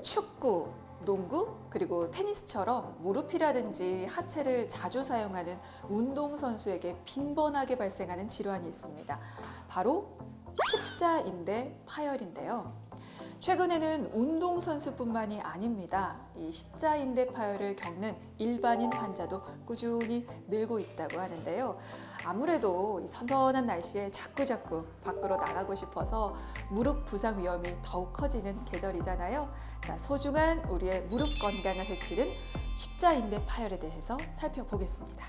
축구, 농구, 그리고 테니스처럼 무릎이라든지 하체를 자주 사용하는 운동선수에게 빈번하게 발생하는 질환이 있습니다. 바로 십자인대 파열인데요. 최근에는 운동선수뿐만이 아닙니다. 이 십자인대 파열을 겪는 일반인 환자도 꾸준히 늘고 있다고 하는데요. 아무래도 이 선선한 날씨에 자꾸자꾸 밖으로 나가고 싶어서 무릎 부상 위험이 더욱 커지는 계절이잖아요. 자, 소중한 우리의 무릎 건강을 해치는 십자인대 파열에 대해서 살펴보겠습니다.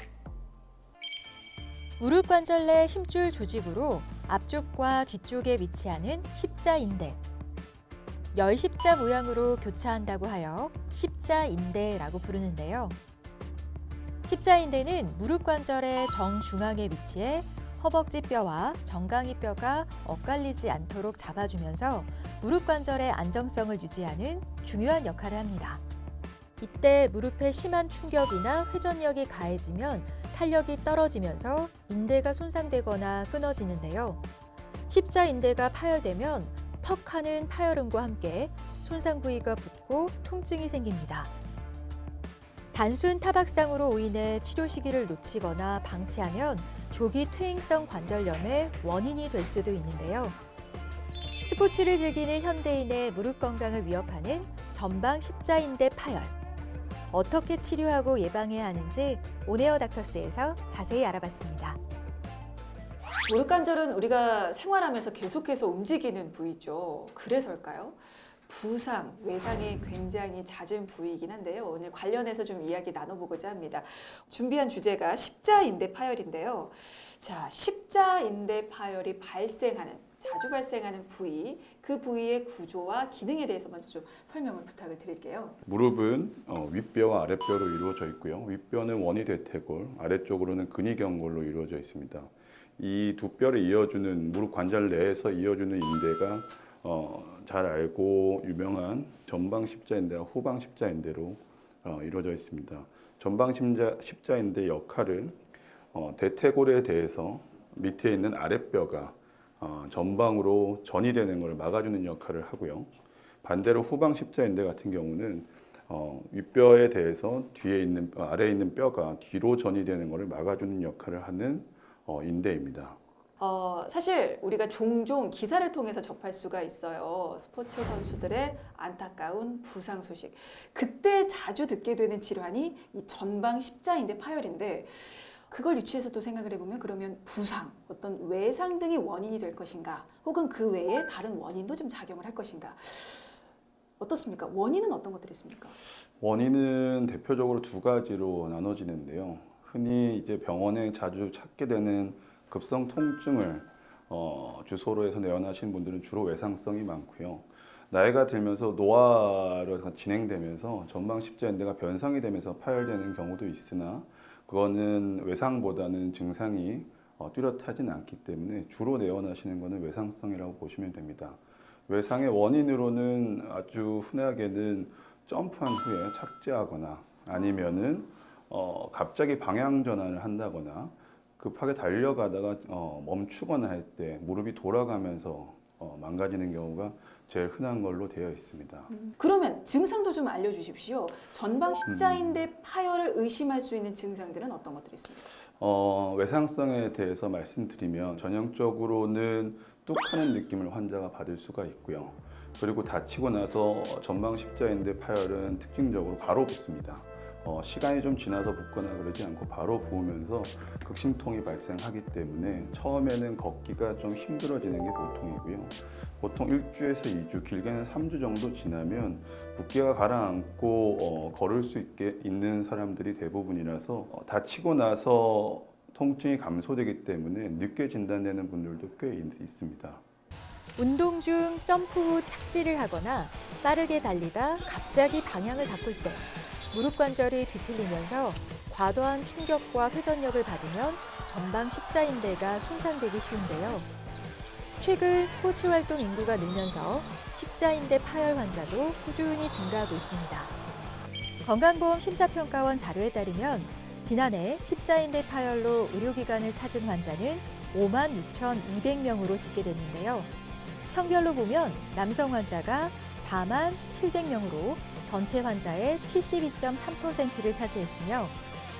무릎 관절 내 힘줄 조직으로 앞쪽과 뒤쪽에 위치하는 십자인대. 열십자 모양으로 교차한다고 하여 십자인대라고 부르는데요. 십자인대는 무릎 관절의 정중앙에 위치해 허벅지 뼈와 정강이 뼈가 엇갈리지 않도록 잡아주면서 무릎 관절의 안정성을 유지하는 중요한 역할을 합니다. 이때 무릎에 심한 충격이나 회전력이 가해지면 탄력이 떨어지면서 인대가 손상되거나 끊어지는데요. 십자인대가 파열되면 퍽 하는 파열음과 함께 손상 부위가 붓고 통증이 생깁니다. 단순 타박상으로 인해 치료 시기를 놓치거나 방치하면 조기 퇴행성 관절염의 원인이 될 수도 있는데요. 스포츠를 즐기는 현대인의 무릎 건강을 위협하는 전방 십자인대 파열. 어떻게 치료하고 예방해야 하는지 온에어 닥터스에서 자세히 알아봤습니다. 무릎 관절은 우리가 생활하면서 계속해서 움직이는 부위죠. 그래서일까요? 부상, 외상이 굉장히 잦은 부위이긴 한데요. 오늘 관련해서 좀 이야기 나눠보고자 합니다. 준비한 주제가 십자인대 파열인데요. 자, 십자인대 파열이 자주 발생하는 부위, 그 부위의 구조와 기능에 대해서 먼저 좀 설명을 부탁을 드릴게요. 무릎은 윗뼈와 아랫뼈로 이루어져 있고요. 윗뼈는 원이 대퇴골, 아래쪽으로는 근위경골로 이루어져 있습니다. 이 두 뼈를 이어주는 무릎 관절 내에서 이어주는 인대가 잘 알고 유명한 전방 십자인대와 후방 십자인대로 이루어져 있습니다. 전방 십자인대 역할은 대퇴골에 대해서 밑에 있는 아랫뼈가 전방으로 전이 되는 것을 막아주는 역할을 하고요. 반대로 후방 십자인대 같은 경우는 윗뼈에 대해서 아래에 있는 뼈가 뒤로 전이 되는 것을 막아주는 역할을 하는 인대입니다. 사실 우리가 종종 기사를 통해서 접할 수가 있어요. 스포츠 선수들의 안타까운 부상 소식. 그때 자주 듣게 되는 질환이 이 전방 십자인대 파열인데, 그걸 유추해서 또 생각을 해보면 그러면 부상, 어떤 외상 등이 원인이 될 것인가, 혹은 그 외에 다른 원인도 좀 작용을 할 것인가. 어떻습니까? 원인은 어떤 것들이 있습니까? 원인은 대표적으로 두 가지로 나눠지는데요. 흔히 이제 병원에 자주 찾게 되는 급성 통증을 주소로 해서 내원하시는 분들은 주로 외상성이 많고요. 나이가 들면서 노화로 진행되면서 전방 십자인대가 변상이 되면서 파열되는 경우도 있으나 그거는 외상보다는 증상이 뚜렷하진 않기 때문에 주로 내원하시는 것은 외상성이라고 보시면 됩니다. 외상의 원인으로는 아주 흔하게는 점프한 후에 착지하거나 아니면은 갑자기 방향 전환을 한다거나 급하게 달려가다가 멈추거나 할 때 무릎이 돌아가면서 망가지는 경우가 제일 흔한 걸로 되어 있습니다. 그러면 증상도 좀 알려주십시오. 전방 십자인대 파열을 의심할 수 있는 증상들은 어떤 것들이 있습니까? 외상성에 대해서 말씀드리면 전형적으로는 뚝하는 느낌을 환자가 받을 수가 있고요. 그리고 다치고 나서 전방 십자인대 파열은 특징적으로 바로 붓습니다. 시간이 좀 지나서 붓거나 그러지 않고 바로 부으면서 극심통이 발생하기 때문에 처음에는 걷기가 좀 힘들어지는 게 보통이고요. 보통 1주에서 2주, 길게는 3주 정도 지나면 붓기가 가라앉고 걸을 수 있는 사람들이 대부분이라서 다치고 나서 통증이 감소되기 때문에 늦게 진단되는 분들도 꽤 있습니다. 운동 중 점프 후 착지를 하거나 빠르게 달리다 갑자기 방향을 바꿀 때 무릎 관절이 뒤틀리면서 과도한 충격과 회전력을 받으면 전방 십자인대가 손상되기 쉬운데요. 최근 스포츠 활동 인구가 늘면서 십자인대 파열 환자도 꾸준히 증가하고 있습니다. 건강보험 심사평가원 자료에 따르면 지난해 십자인대 파열로 의료기관을 찾은 환자는 56,200명으로 집계됐는데요. 성별로 보면 남성 환자가 4만 700명으로 전체 환자의 72.3%를 차지했으며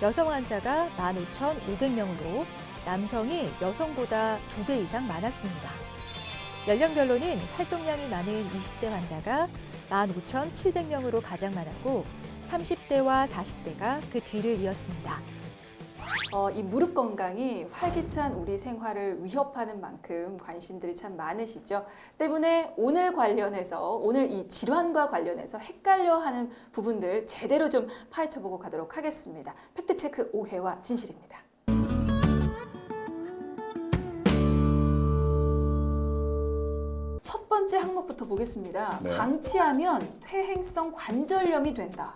여성 환자가 15,500명으로 남성이 여성보다 2배 이상 많았습니다. 연령별로는 활동량이 많은 20대 환자가 15,700명으로 가장 많았고 30대와 40대가 그 뒤를 이었습니다. 이 무릎 건강이 활기찬 우리 생활을 위협하는 만큼 관심들이 참 많으시죠. 때문에 오늘 이 질환과 관련해서 헷갈려하는 부분들 제대로 좀 파헤쳐보고 가도록 하겠습니다. 팩트체크 오해와 진실입니다. 첫 번째 항목부터 보겠습니다. 네. 방치하면 퇴행성 관절염이 된다.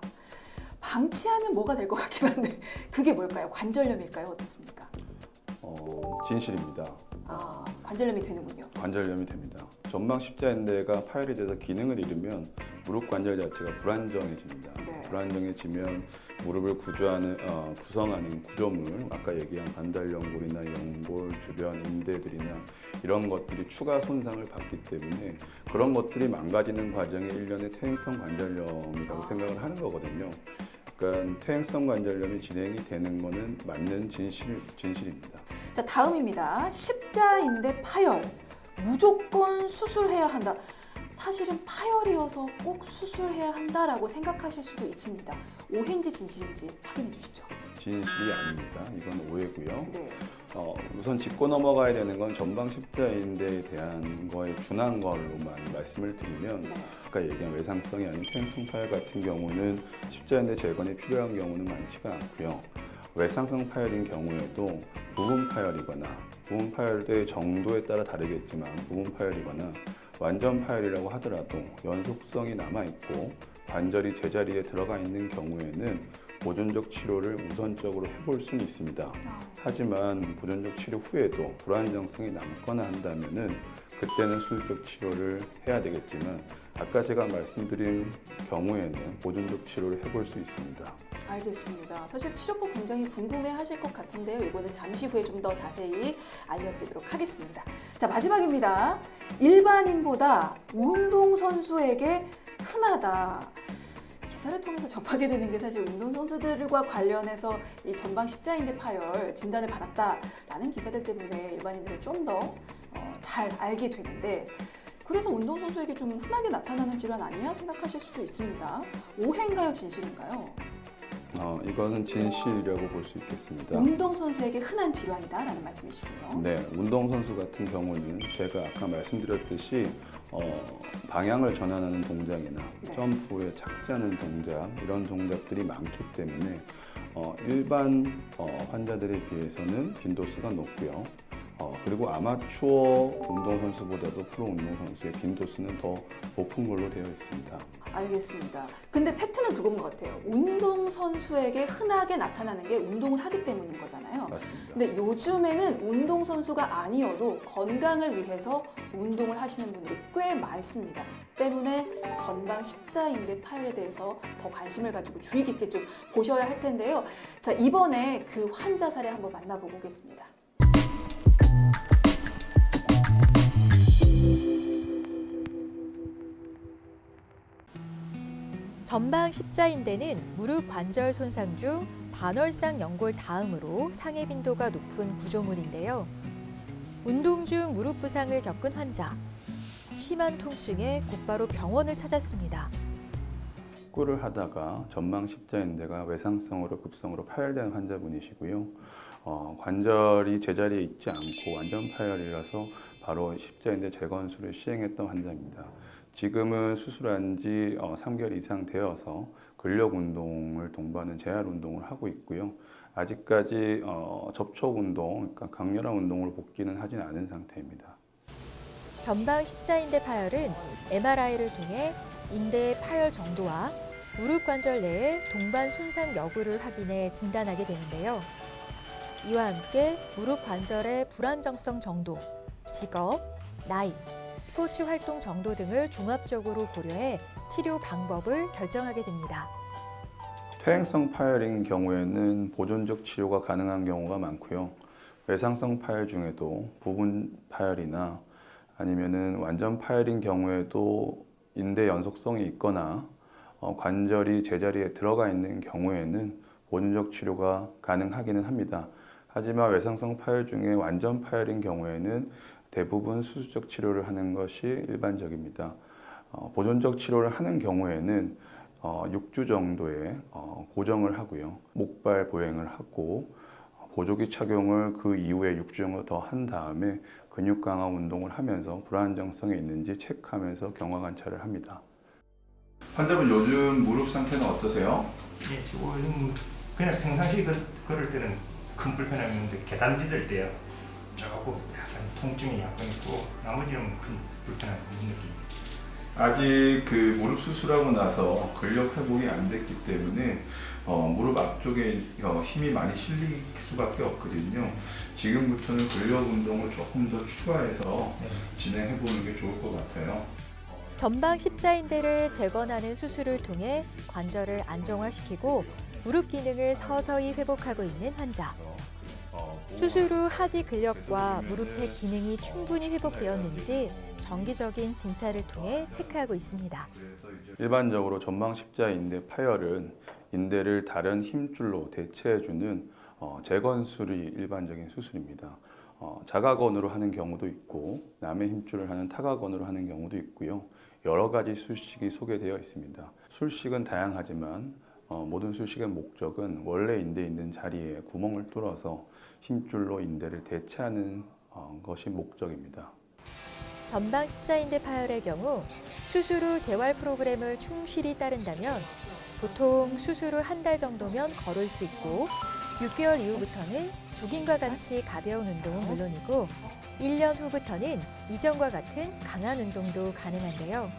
방치하면 뭐가 될 것 같긴 한데 그게 뭘까요? 관절염일까요? 어떻습니까? 진실입니다. 관절염이 되는군요. 관절염이 됩니다. 전방 십자인대가 파열이 돼서 기능을 잃으면 무릎 관절 자체가 불안정해집니다. 네. 불안정해지면 무릎을 구성하는 구조물, 아까 얘기한 반달연골이나 연골, 주변 인대들이나 이런 것들이 추가 손상을 받기 때문에 그런 것들이 망가지는 과정이 일련의 퇴행성 관절염이라고 생각을 하는 거거든요. 그러니까 퇴행성 관절염이 진행이 되는 거는 맞는 진실입니다. 자, 다음입니다. 십자인대 파열. 무조건 수술해야 한다. 사실은 파열이어서 꼭 수술해야 한다라고 생각하실 수도 있습니다. 오해인지 진실인지 확인해 주시죠. 진실이 아닙니다. 이건 오해고요. 네. 우선 짚고 넘어가야 되는 건 전방 십자인대에 대한 거에 준한 걸로만 말씀을 드리면 네. 아까 얘기한 외상성이 아닌 퇴행성 파열 같은 경우는 십자인대 재건이 필요한 경우는 많지가 않고요. 외상성 파열인 경우에도 부분 파열이거나 부분 파열의 정도에 따라 다르겠지만 부분 파열이거나 완전 파열이라고 하더라도 연속성이 남아있고 관절이 제자리에 들어가 있는 경우에는 보존적 치료를 우선적으로 해볼 수는 있습니다. 하지만 보존적 치료 후에도 불안정성이 남거나 한다면은 그때는 수술적 치료를 해야 되겠지만 아까 제가 말씀드린 경우에는 보존적 치료를 해볼 수 있습니다. 알겠습니다. 사실 치료법 굉장히 궁금해 하실 것 같은데요. 이거는 잠시 후에 좀 더 자세히 알려드리도록 하겠습니다. 자, 마지막입니다. 일반인보다 운동선수에게 흔하다. 기사를 통해서 접하게 되는 게 사실 운동선수들과 관련해서 이 전방 십자인대 파열 진단을 받았다라는 기사들 때문에 일반인들은 좀 더 잘 알게 되는데 그래서 운동선수에게 좀 흔하게 나타나는 질환 아니야 생각하실 수도 있습니다. 오해인가요? 진실인가요? 이거는 진실이라고 볼 수 있겠습니다. 운동선수에게 흔한 질환이다라는 말씀이시군요. 네, 운동선수 같은 경우는 제가 아까 말씀드렸듯이 방향을 전환하는 동작이나 네. 점프 후에 착지하는 동작 이런 동작들이 많기 때문에 일반 환자들에 비해서는 빈도수가 높고요. 그리고 아마추어 운동선수보다도 프로 운동선수의 빈도수는 더 높은 걸로 되어 있습니다. 알겠습니다. 근데 팩트는 그건 것 같아요. 운동선수에게 흔하게 나타나는 게 운동을 하기 때문인 거잖아요. 맞습니다. 근데 요즘에는 운동선수가 아니어도 건강을 위해서 운동을 하시는 분들이 꽤 많습니다. 때문에 전방 십자인대 파열에 대해서 더 관심을 가지고 주의 깊게 좀 보셔야 할 텐데요. 자, 이번에 그 환자 사례 한번 만나보고 오겠습니다. 전방 십자인대는 무릎 관절 손상 중 반월상 연골 다음으로 상해 빈도가 높은 구조물인데요. 운동 중 무릎 부상을 겪은 환자, 심한 통증에 곧바로 병원을 찾았습니다. 축구를 하다가 전방 십자인대가 외상성으로 급성으로 파열된 환자분이시고요. 관절이 제자리에 있지 않고 완전 파열이라서 바로 십자인대 재건술을 시행했던 환자입니다. 지금은 수술한 지 3개월 이상 되어서 근력 운동을 동반한 재활 운동을 하고 있고요. 아직까지 접촉 운동, 그러니까 강렬한 운동을 복귀는 하진 않은 상태입니다. 전방 십자인대 파열은 MRI를 통해 인대의 파열 정도와 무릎 관절 내의 동반 손상 여부를 확인해 진단하게 되는데요. 이와 함께 무릎 관절의 불안정성 정도, 직업, 나이, 스포츠 활동 정도 등을 종합적으로 고려해 치료 방법을 결정하게 됩니다. 퇴행성 파열인 경우에는 보존적 치료가 가능한 경우가 많고요. 외상성 파열 중에도 부분 파열이나 아니면은 완전 파열인 경우에도 인대 연속성이 있거나 관절이 제자리에 들어가 있는 경우에는 보존적 치료가 가능하기는 합니다. 하지만 외상성 파열 중에 완전 파열인 경우에는 대부분 수술적 치료를 하는 것이 일반적입니다. 보존적 치료를 하는 경우에는 6주 정도의 고정을 하고요. 목발 보행을 하고 보조기 착용을 그 이후에 6주 정도 더 한 다음에 근육 강화 운동을 하면서 불안정성이 있는지 체크하면서 경화 관찰을 합니다. 환자분 요즘 무릎 상태는 어떠세요? 예, 지금 그냥 평상시 걸을 때는 큰 불편함이 있는데 계단 디딜 때요 조금 약간 통증이 약간 있고 나머지는 큰 불편함이 없는 느낌입니다. 아직 그 무릎 수술하고 나서 근력 회복이 안 됐기 때문에 무릎 앞쪽에 힘이 많이 실릴 수밖에 없거든요. 지금부터는 근력 운동을 조금 더 추가해서 진행해 보는 게 좋을 것 같아요. 전방 십자인대를 재건하는 수술을 통해 관절을 안정화시키고 무릎 기능을 서서히 회복하고 있는 환자. 수술 후 하지 근력과 무릎의 기능이 충분히 회복되었는지 정기적인 진찰을 통해 체크하고 있습니다. 일반적으로 전방 십자인대 파열은 인대를 다른 힘줄로 대체해주는 재건술이 일반적인 수술입니다. 자가건으로 하는 경우도 있고 남의 힘줄을 하는 타가건으로 하는 경우도 있고요. 여러 가지 술식이 소개되어 있습니다. 술식은 다양하지만 모든 술식의 목적은 원래 인대에 있는 자리에 구멍을 뚫어서 힘줄로 인대를 대체하는 것이 목적입니다. 전방 십자인대 파열의 경우 수술 후 재활 프로그램을 충실히 따른다면 보통 수술 후 한 달 정도면 걸을 수 있고 6개월 이후부터는 조깅과 같이 가벼운 운동은 물론이고 1년 후부터는 이전과 같은 강한 운동도 가능한데요.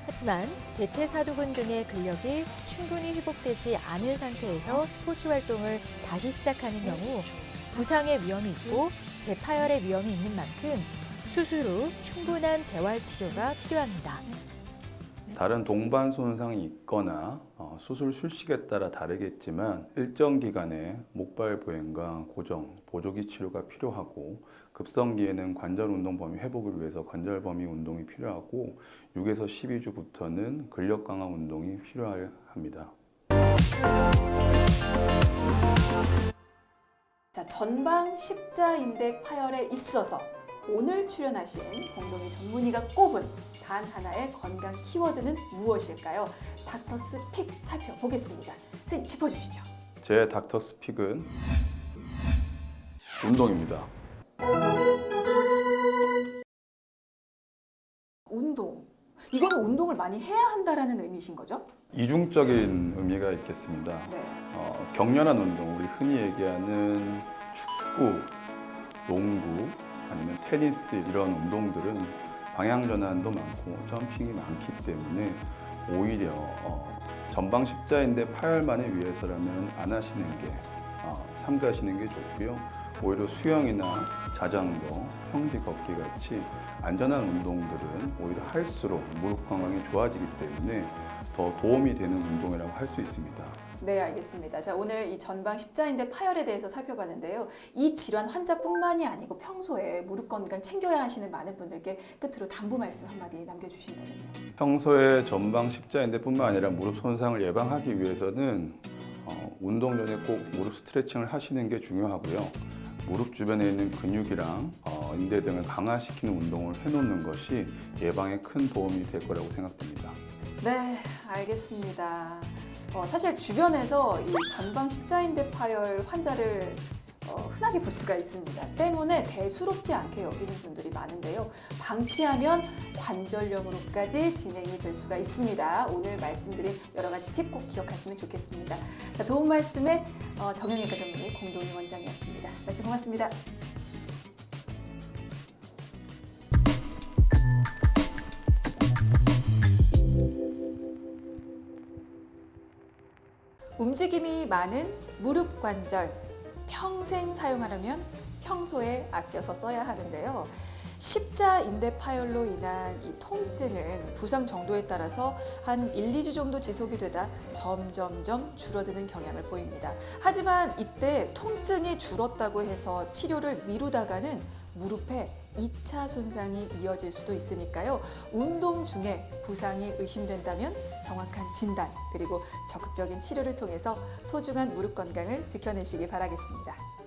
하지만 대퇴사두근 등의 근력이 충분히 회복되지 않은 상태에서 스포츠 활동을 다시 시작하는 경우 부상의 위험이 있고 재파열의 위험이 있는 만큼 수술 후 충분한 재활 치료가 필요합니다. 다른 동반 손상이 있거나 수술 술식에 따라 다르겠지만 일정 기간의 목발 보행과 고정, 보조기 치료가 필요하고 급성기에는 관절 운동 범위 회복을 위해서 관절 범위 운동이 필요하고 6에서 12주부터는 근력 강화 운동이 필요합니다. 자, 전방 십자인대 파열에 있어서 오늘 출연하신 공동의 전문의가 꼽은 단 하나의 건강 키워드는 무엇일까요? 닥터스 픽 살펴보겠습니다. 선생님 짚어주시죠. 제 닥터스 픽은 운동입니다. 운동. 이거는 운동을 많이 해야 한다라는 의미신 거죠? 이중적인 의미가 있겠습니다. 네. 격렬한 운동, 우리 흔히 얘기하는 축구, 농구, 아니면 테니스 이런 운동들은 방향 전환도 많고 점핑이 많기 때문에 오히려 전방 십자인대 파열만을 위해서라면 안 하시는 게 삼가하시는 게 좋고요. 오히려 수영이나 자전거, 평지 걷기 같이 안전한 운동들은 오히려 할수록 무릎 건강이 좋아지기 때문에 더 도움이 되는 운동이라고 할 수 있습니다. 네, 알겠습니다. 자, 오늘 이 전방 십자인대 파열에 대해서 살펴봤는데요. 이 질환 환자뿐만이 아니고 평소에 무릎 건강 챙겨야 하시는 많은 분들께 끝으로 당부 말씀 한마디 남겨주신다면요. 평소에 전방 십자인대뿐만 아니라 무릎 손상을 예방하기 위해서는 운동 전에 꼭 무릎 스트레칭을 하시는 게 중요하고요. 무릎 주변에 있는 근육이랑 인대 등을 강화시키는 운동을 해놓는 것이 예방에 큰 도움이 될 거라고 생각됩니다. 네, 알겠습니다. 사실 주변에서 이 전방 십자인대 파열 환자를 흔하게 볼 수가 있습니다. 때문에 대수롭지 않게 여기는 분들이 많은데요. 방치하면 관절염으로까지 진행이 될 수가 있습니다. 오늘 말씀드린 여러 가지 팁 꼭 기억하시면 좋겠습니다. 자, 도움 말씀에 정형외과 전문의 공동희 원장이었습니다. 말씀 고맙습니다. 움직임이 많은 무릎 관절, 평생 사용하려면 평소에 아껴서 써야 하는데요. 십자인대 파열로 인한 이 통증은 부상 정도에 따라서 한 1, 2주 정도 지속이 되다 점점점 줄어드는 경향을 보입니다. 하지만 이때 통증이 줄었다고 해서 치료를 미루다가는 무릎에 2차 손상이 이어질 수도 있으니까요. 운동 중에 부상이 의심된다면 정확한 진단 그리고 적극적인 치료를 통해서 소중한 무릎 건강을 지켜내시기 바라겠습니다.